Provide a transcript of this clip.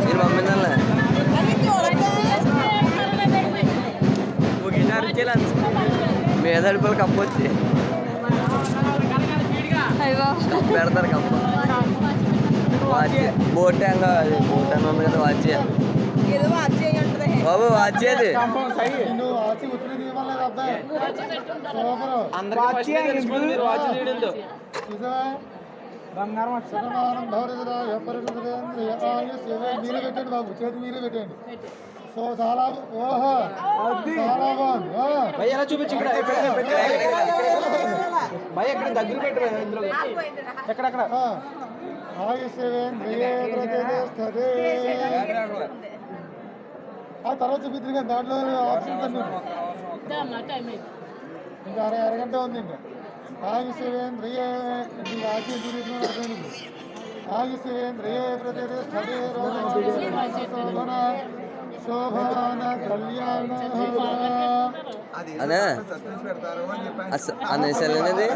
నేను పంపించాలే మీద అడుపులు కప్పు వచ్చి పెడతారు కప్పు వాచ్ బోట్ ట్యాంగ్ అది బోట్ ట్యాంగ్ ఉంది కదా వాచ్ బాబు వాచ్ అది బంగారం మీరే పెట్టండి బాబు, చేతి మీరే పెట్టండి. సో చాలా ఓహో చాలా బాగుంది. ఎలా చూపించి ఇక్కడ ఎక్కడ దగ్గర పెట్టరు ఇందులో ఎక్కడెక్కడ ఆ తర్వాత చూపించారు కానీ దాంట్లో ఆప్షన్స్ అన్నీ ఇంకా అరగంట ఉంది. ఇంకా ఆయుషేంద్రియే ఆయుషేంద్రియే ప్రతిష్టతే శోభన శోభన కళ్యాణ అనే అనేసలేనది